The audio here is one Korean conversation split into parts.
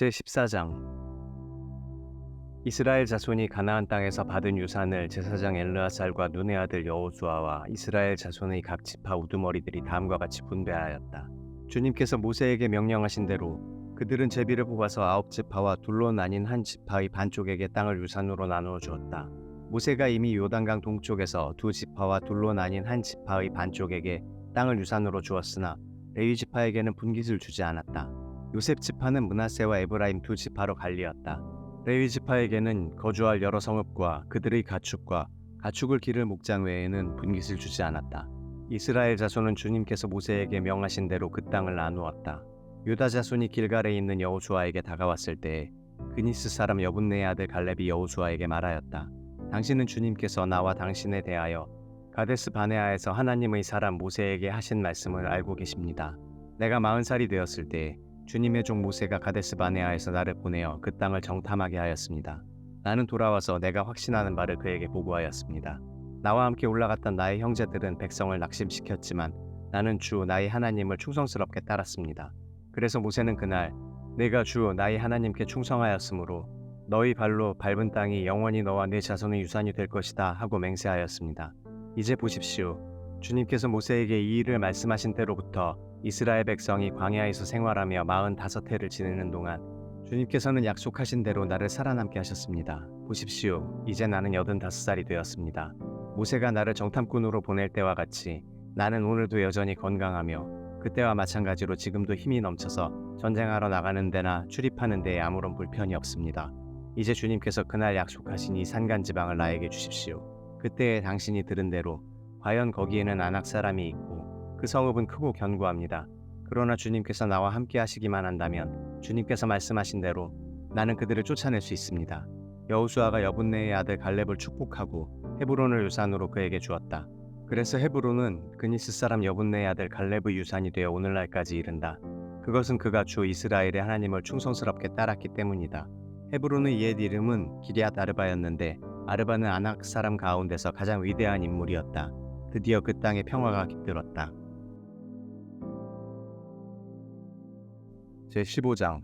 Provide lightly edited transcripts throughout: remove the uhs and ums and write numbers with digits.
제14장 이스라엘 자손이 가나안 땅에서 받은 유산을 제사장 엘르아살과 눈의 아들 여호수아와 이스라엘 자손의 각 지파 우두머리들이 다음과 같이 분배하였다. 주님께서 모세에게 명령하신 대로 그들은 제비를 뽑아서 9지파와 둘로 나뉜 한 지파의 반쪽에게 땅을 유산으로 나누어 주었다. 모세가 이미 요단강 동쪽에서 2지파와 둘로 나뉜 한 지파의 반쪽에게 땅을 유산으로 주었으나 레위 지파에게는 분깃을 주지 않았다. 요셉 지파는 므낫세와 에브라임 2지파로 갈리었다. 레위 지파에게는 거주할 여러 성읍과 그들의 가축과 가축을 기를 목장 외에는 분깃을 주지 않았다. 이스라엘 자손은 주님께서 모세에게 명하신 대로 그 땅을 나누었다. 유다 자손이 길갈에 있는 여호수아에게 다가왔을 때에 그니스 사람 여분네의 아들 갈렙이 여호수아에게 말하였다. 당신은 주님께서 나와 당신에 대하여 가데스 바네아에서 하나님의 사람 모세에게 하신 말씀을 알고 계십니다. 내가 40살이 되었을 때 주님의 종 모세가 가데스 바네아에서 나를 보내어 그 땅을 정탐하게 하였습니다. 나는 돌아와서 내가 확신하는 바를 그에게 보고하였습니다. 나와 함께 올라갔던 나의 형제들은 백성을 낙심시켰지만 나는 주 나의 하나님을 충성스럽게 따랐습니다. 그래서 모세는 그날 내가 주 나의 하나님께 충성하였으므로 너희 발로 밟은 땅이 영원히 너와 네 자손의 유산이 될 것이다 하고 맹세하였습니다. 이제 보십시오. 주님께서 모세에게 이 일을 말씀하신 때로부터 이스라엘 백성이 광야에서 생활하며 45해를 지내는 동안 주님께서는 약속하신 대로 나를 살아남게 하셨습니다. 보십시오. 이제 나는 85살이 되었습니다. 모세가 나를 정탐꾼으로 보낼 때와 같이 나는 오늘도 여전히 건강하며 그때와 마찬가지로 지금도 힘이 넘쳐서 전쟁하러 나가는 데나 출입하는 데에 아무런 불편이 없습니다. 이제 주님께서 그날 약속하신 이 산간지방을 나에게 주십시오. 그때에 당신이 들은 대로 과연 거기에는 아낙 사람이 있고 그 성읍은 크고 견고합니다. 그러나 주님께서 나와 함께 하시기만 한다면 주님께서 말씀하신 대로 나는 그들을 쫓아낼 수 있습니다. 여호수아가 여분네의 아들 갈렙을 축복하고 헤브론을 유산으로 그에게 주었다. 그래서 헤브론은 그니스 사람 여분네의 아들 갈렙의 유산이 되어 오늘날까지 이른다. 그것은 그가 주 이스라엘의 하나님을 충성스럽게 따랐기 때문이다. 헤브론의 옛 이름은 기럇 아르바였는데 아르바는 아낙 사람 가운데서 가장 위대한 인물이었다. 드디어 그 땅에 평화가 깃들었다. 제15장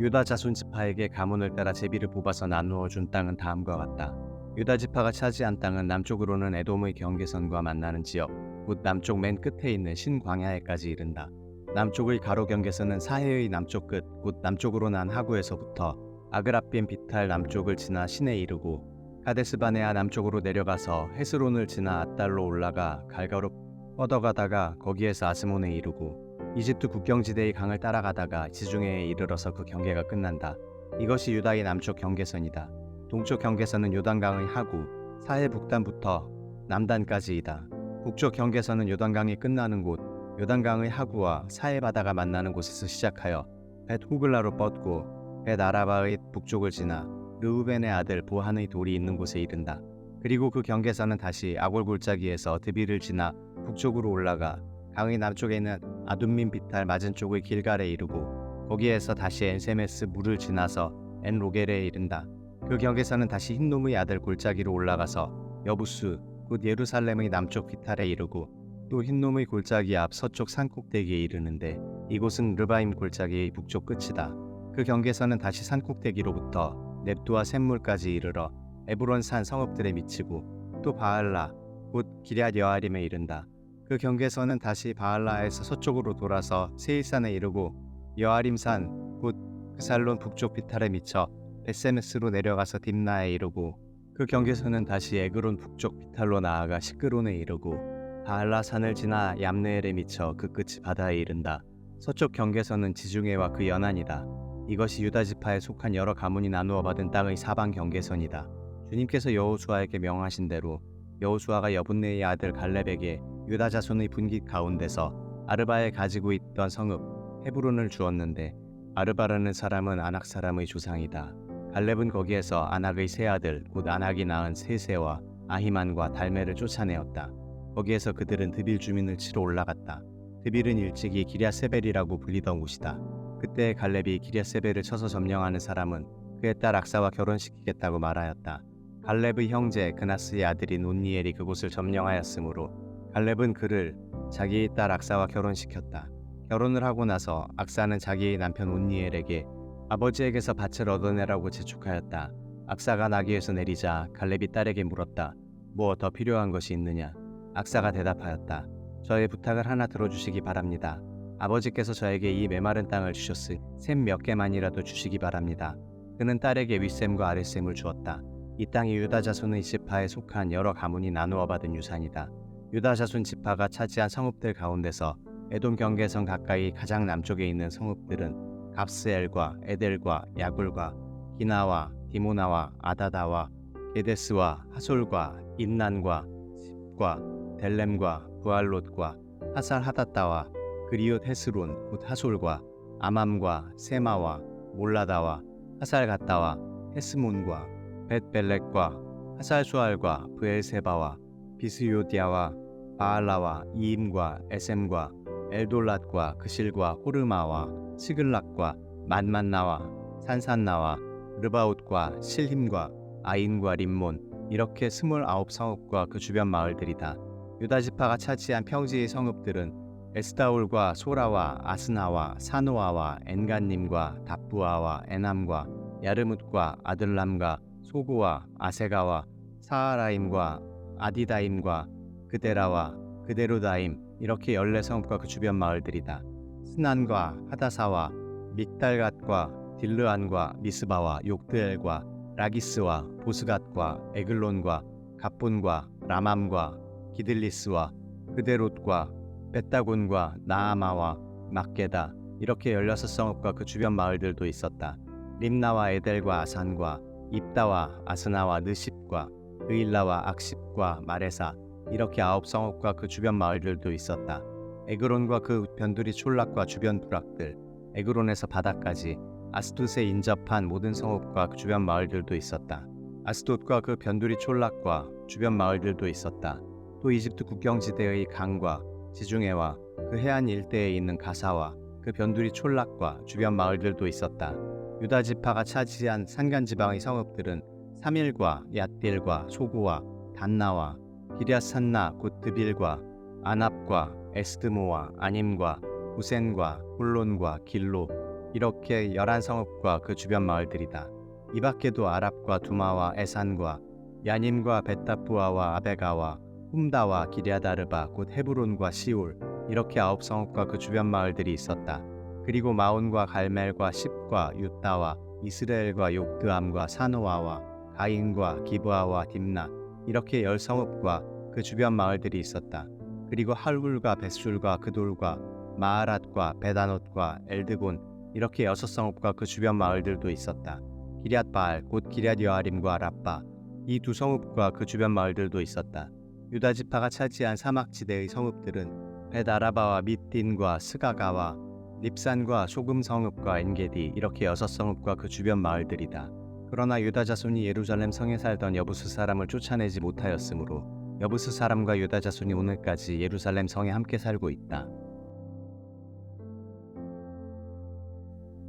유다 자손 지파에게 가문을 따라 제비를 뽑아서 나누어 준 땅은 다음과 같다. 유다 지파가 차지한 땅은 남쪽으로는 에돔의 경계선과 만나는 지역, 곧 남쪽 맨 끝에 있는 신광야에까지 이른다. 남쪽의 가로 경계선은 사해의 남쪽 끝, 곧 남쪽으로 난 하구에서부터 아그라빈 비탈 남쪽을 지나 신에 이르고 가데스 바네아 남쪽으로 내려가서 헤스론을 지나 앗달로 올라가 갈가로 뻗어가다가 거기에서 아스몬에 이르고 이집트 국경지대의 강을 따라가다가 지중해에 이르러서 그 경계가 끝난다. 이것이 유다의 남쪽 경계선이다. 동쪽 경계선은 요단강의 하구, 사해 북단부터 남단까지이다. 북쪽 경계선은 요단강이 끝나는 곳, 요단강의 하구와 사해 바다가 만나는 곳에서 시작하여 벳 후글라로 뻗고 벳 아라바의 북쪽을 지나 르우벤의 아들 보한의 돌이 있는 곳에 이른다. 그리고 그 경계선은 다시 아골 골짜기에서 드비를 지나 북쪽으로 올라가 강의 남쪽에 있는 아둠민 비탈 맞은쪽의 길갈에 이르고 거기에서 다시 엔세메스 물을 지나서 엔로겔에 이른다. 그 경계선은 다시 흰놈의 아들 골짜기로 올라가서 여부스 곧 예루살렘의 남쪽 비탈에 이르고 또 흰놈의 골짜기 앞 서쪽 산꼭대기에 이르는데 이곳은 르바임 골짜기의 북쪽 끝이다. 그 경계선은 다시 산꼭대기로부터 넵두와 샘물까지 이르러 에브론 산 성읍들에 미치고 또 바알라 곧 기럇 여아림에 이른다. 그 경계선은 다시 바알라에서 서쪽으로 돌아서 세일산에 이르고 여아림산 곧 그살론 북쪽 비탈에 미쳐 벳세메스로 내려가서 딥나에 이르고 그 경계선은 다시 에그론 북쪽 비탈로 나아가 시끄론에 이르고 바알라 산을 지나 얌느엘에 미쳐 그 끝이 바다에 이른다. 서쪽 경계선은 지중해와 그 연안이다. 이것이 유다 지파에 속한 여러 가문이 나누어 받은 땅의 사방 경계선이다. 주님께서 여호수아에게 명하신 대로 여호수아가 여분네의 아들 갈렙에게 유다 자손의 분깃 가운데서 아르바에 가지고 있던 성읍 헤브론을 주었는데 아르바라는 사람은 아낙 사람의 조상이다. 갈렙은 거기에서 아낙의 세 아들 곧 아낙이 낳은 세세와 아히만과 달메를 쫓아내었다. 거기에서 그들은 드빌 주민을 치러 올라갔다. 드빌은 일찍이 기럇세벨이라고 불리던 곳이다. 그때 갈렙이 기럇세벨을 쳐서 점령하는 사람은 그의 딸 악사와 결혼시키겠다고 말하였다. 갈렙의 형제 그나스의 아들인 온니엘이 그곳을 점령하였으므로 갈렙은 그를 자기의 딸 악사와 결혼시켰다. 결혼을 하고 나서 악사는 자기의 남편 온니엘에게 아버지에게서 밭을 얻어내라고 재촉하였다. 악사가 나귀에서 내리자 갈렙이 딸에게 물었다. 뭐 더 필요한 것이 있느냐? 악사가 대답하였다. 저의 부탁을 하나 들어주시기 바랍니다. 아버지께서 저에게 이 메마른 땅을 주셨으니 샘 몇 개만이라도 주시기 바랍니다. 그는 딸에게 윗샘과 아랫샘을 주었다. 이 땅이 유다 자손의 지파에 속한 여러 가문이 나누어 받은 유산이다. 유다 자손 지파가 차지한 성읍들 가운데서 에돔 경계선 가까이 가장 남쪽에 있는 성읍들은 갑스엘과 에델과 야굴과 기나와 디모나와 아다다와 게데스와 하솔과 인난과 십과 델렘과 부알롯과 하살 하닷다와 그리웃 헤스론 곧 하솔과 아맘과 세마와 몰라다와 하살 갓다와 헤스몬과 벳벨렉과 하살 수알과 브엘세바와 비스요디아와 바알라와 이임과 에셈과 엘돌랏과 그실과 호르마와 시글락과 만만나와 산산나와 르바웃과 실힘과 아인과 림몬 이렇게 29성읍과 그 주변 마을들이다. 유다 지파가 차지한 평지의 성읍들은 에스다올과 소라와 아스나와 사노아와 엔간님과 답부아와 에남과 야르뭇과 아들람과 소고와 아세가와 사하라임과 아디다임과 그데라와 그데로다임 이렇게 14성읍과 그 주변 마을들이다. 스난과 하다사와 믹달갓과 딜르안과 미스바와 욕드엘과 라기스와 보스갓과 에글론과 갑본과 라맘과 기들리스와 그데롯과 벳다곤과 나아마와 막게다 이렇게 16성읍과 그 주변 마을들도 있었다. 림나와 에델과 아산과 입다와 아스나와 느십과 그일라와 악십과 마레사 이렇게 9성읍과 그 주변 마을들도 있었다. 에그론과 그 변두리 촌락과 주변 부락들 에그론에서 바다까지 아스돗에 인접한 모든 성읍과 그 주변 마을들도 있었다. 아스돗과 그 변두리 촌락과 주변 마을들도 있었다. 또 이집트 국경지대의 강과 지중해와 그 해안 일대에 있는 가사와 그 변두리 촌락과 주변 마을들도 있었다. 유다 지파가 차지한 산간지방의 성읍들은 사밀과 얏딜과 소고와 단나와 기랴산나 곧 드빌과 아납과 에스드모와 아님과 우센과 홀론과 길로 이렇게 11성읍과 그 주변 마을들이다. 이 밖에도 아랍과 두마와 에산과 야님과 벳다부아와 아베가와 훔다와 기랴다르바 곧 헤브론과 시올 이렇게 9성읍과 그 주변 마을들이 있었다. 그리고 마온과 갈멜과 십과 유다와 이스라엘과 욕드암과 사노아와 가인과 기브아와 딥나 이렇게 10성읍과 그 주변 마을들이 있었다. 그리고 할굴과 벳술과 그돌과 마하랏과 베다노트과 엘드곤 이렇게 6성읍과 그 주변 마을들도 있었다. 기럇바알 곧 기럇여아림과 라빠 이 2성읍과 그 주변 마을들도 있었다. 유다 지파가 차지한 사막지대의 성읍들은 벳아라바와 밑딘과 스가가와 닙산과 소금 성읍과 엔게디 이렇게 6성읍과 그 주변 마을들이다. 그러나 유다 자손이 예루살렘 성에 살던 여부스 사람을 쫓아내지 못하였으므로 여부스 사람과 유다 자손이 오늘까지 예루살렘 성에 함께 살고 있다.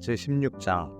제16장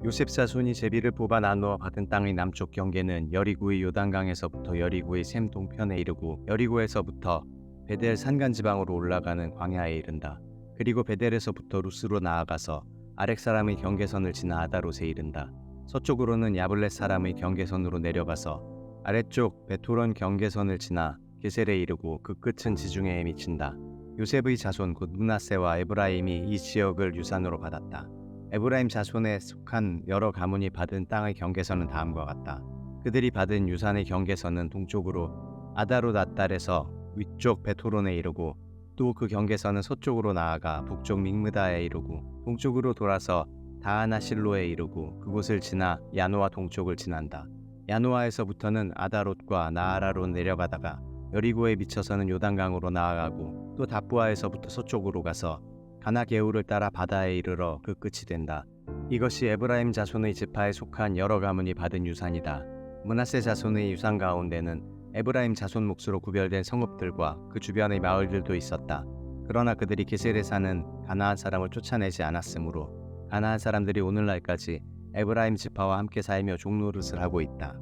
요셉 자손이 제비를 뽑아 나누어 받은 땅의 남쪽 경계는 여리고의 요단강에서부터 여리고의 샘 동편에 이르고 여리고에서부터 베델 산간 지방으로 올라가는 광야에 이른다. 그리고 베델에서부터 루스로 나아가서 아렉 사람의 경계선을 지나 아다롯에 이른다. 서쪽으로는 야블렛 사람의 경계선으로 내려가서 아래쪽 베토론 경계선을 지나 게셀에 이르고 그 끝은 지중해에 미친다. 요셉의 자손 곧 므낫세와 에브라임이 이 지역을 유산으로 받았다. 에브라임 자손에 속한 여러 가문이 받은 땅의 경계선은 다음과 같다. 그들이 받은 유산의 경계선은 동쪽으로 아다롯 앗달에서 위쪽 베토론에 이르고 또 그 경계선은 서쪽으로 나아가 북쪽 믹므다에 이르고 동쪽으로 돌아서 다하나실로에 이르고 그곳을 지나 야노아 동쪽을 지난다. 야노아에서부터는 아다롯과 나아라로 내려가다가 여리고에 미쳐서는 요단강으로 나아가고 또 답부아에서부터 서쪽으로 가서 가나게울을 따라 바다에 이르러 그 끝이 된다. 이것이 에브라임 자손의 지파에 속한 여러 가문이 받은 유산이다. 므낫세 자손의 유산 가운데는 에브라임 자손 몫으로 구별된 성읍들과 그 주변의 마을들도 있었다. 그러나 그들이 게셀에 사는 가나안 사람을 쫓아내지 않았으므로 가나안 사람들이 오늘날까지 에브라임 지파와 함께 살며 종노릇을 하고 있다.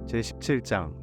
제17장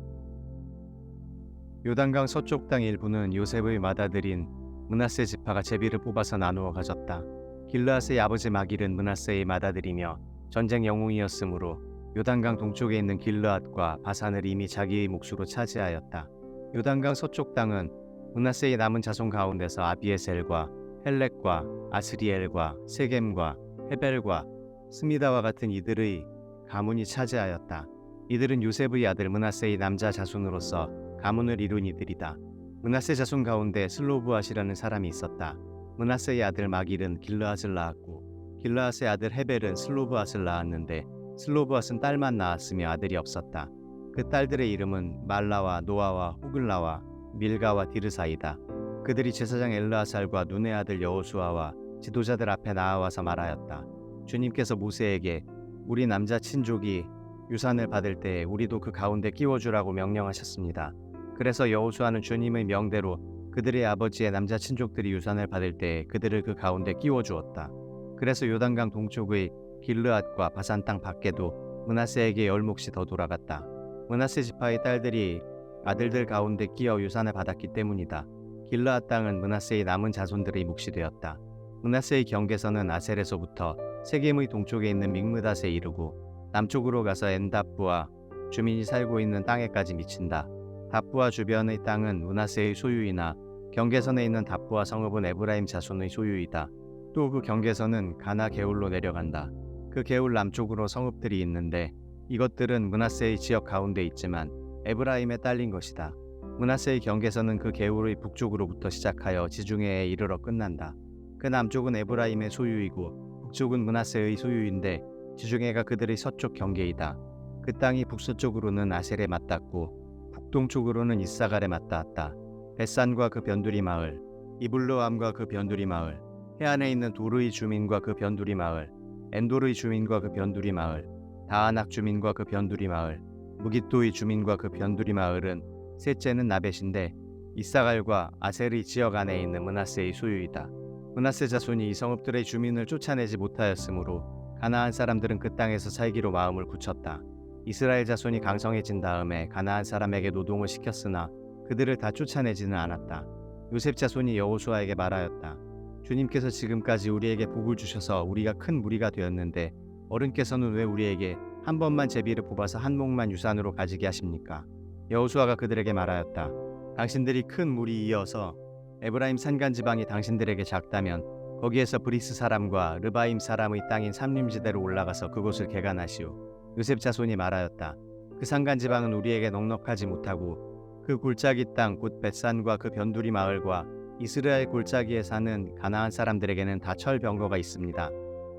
요단강 서쪽 땅 일부는 요셉의 맏아들인 므낫세 지파가 제비를 뽑아서 나누어 가졌다. 길르앗의 아버지 마길은 므낫세의 맏아들이며 전쟁 영웅이었으므로 요단강 동쪽에 있는 길르앗과 바산을 이미 자기의 몫으로 차지하였다. 요단강 서쪽 땅은 므낫세의 남은 자손 가운데서 아비에셀과 헬렉과 아스리엘과 세겜과 헤벨과 스미다와 같은 이들의 가문이 차지하였다. 이들은 요셉의 아들 므낫세의 남자 자손으로서 가문을 이룬 이들이다. 므낫세 자손 가운데 슬로브앗이라는 사람이 있었다. 므낫세의 아들 마길은 길르앗을 낳았고 길르앗의 아들 헤벨은 슬로브앗을 낳았는데 슬로브앗은 딸만 낳았으며 아들이 없었다. 그 딸들의 이름은 말라와 노아와 호글라와 밀가와 디르사이다. 그들이 제사장 엘르아살과 눈의 아들 여호수아와 지도자들 앞에 나아와서 말하였다. 주님께서 모세에게 우리 남자 친족이 유산을 받을 때 우리도 그 가운데 끼워주라고 명령하셨습니다. 그래서 여호수아는 주님의 명대로 그들의 아버지의 남자 친족들이 유산을 받을 때 그들을 그 가운데 끼워주었다. 그래서 요단강 동쪽의 길르앗과 바산 땅 밖에도 므낫세에게 열 몫이 더 돌아갔다. 므낫세 지파의 딸들이 아들들 가운데 끼어 유산을 받았기 때문이다. 길르앗 땅은 므낫세의 남은 자손들의 몫이 되었다. 므낫세의 경계선은 아셀에서부터 세겜의 동쪽에 있는 믹므닷에 이르고 남쪽으로 가서 엔답부와 주민이 살고 있는 땅에까지 미친다. 답부와 주변의 땅은 므낫세의 소유이나 경계선에 있는 답부와 성읍은 에브라임 자손의 소유이다. 또 그 경계선은 가나 게울로 내려간다. 그 게울 남쪽으로 성읍들이 있는데 이것들은 므낫세의 지역 가운데 있지만 에브라임에 딸린 것이다. 므낫세의 경계선은 그 게울의 북쪽으로부터 시작하여 지중해에 이르러 끝난다. 그 남쪽은 에브라임의 소유이고 북쪽은 므낫세의 소유인데 지중해가 그들의 서쪽 경계이다. 그 땅이 북서쪽으로는 아셀에 맞닿고 북동쪽으로는 이사갈에 맞닿았다. 벳산과 그 변두리 마을, 이블르암과 그 변두리 마을, 해안에 있는 도르의 주민과 그 변두리 마을, 엔도르의 주민과 그 변두리 마을, 다아낙 주민과 그 변두리 마을, 무깃도의 주민과 그 변두리 마을은 셋째는 나벳인데 이사갈과 아셀의 지역 안에 있는 므낫세의 소유이다. 므낫세 자손이 이 성읍들의 주민을 쫓아내지 못하였으므로 가나안 사람들은 그 땅에서 살기로 마음을 굳혔다. 이스라엘 자손이 강성해진 다음에 가나안 사람에게 노동을 시켰으나 그들을 다 쫓아내지는 않았다. 요셉 자손이 여호수아에게 말하였다. 주님께서 지금까지 우리에게 복을 주셔서 우리가 큰 무리가 되었는데 어른께서는 왜 우리에게 한 번만 제비를 뽑아서 한 몫만 유산으로 가지게 하십니까? 여호수아가 그들에게 말하였다. 당신들이 큰 무리 이어서 에브라임 산간 지방이 당신들에게 작다면 거기에서 브리스 사람과 르바임 사람의 땅인 삼림지대로 올라가서 그곳을 개간하시오. 요셉 자손이 말하였다. 그 산간 지방은 우리에게 넉넉하지 못하고 그 골짜기 땅 곧 벳산과 그 변두리 마을과 이스라엘 골짜기에 사는 가나안 사람들에게는 다 철병거가 있습니다.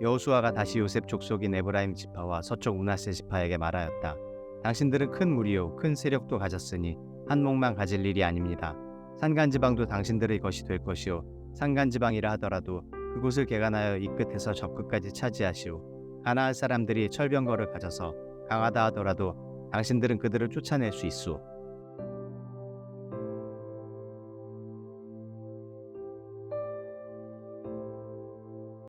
여호수아가 다시 요셉 족속인 에브라임 지파와 서쪽 므낫세 지파에게 말하였다. 당신들은 큰 무리요 큰 세력도 가졌으니 한 몫만 가질 일이 아닙니다. 산간지방도 당신들의 것이 될 것이요 산간지방이라 하더라도 그곳을 개간하여 이 끝에서 저 끝까지 차지하시오. 가나안 사람들이 철병거를 가져서 강하다 하더라도 당신들은 그들을 쫓아낼 수 있소.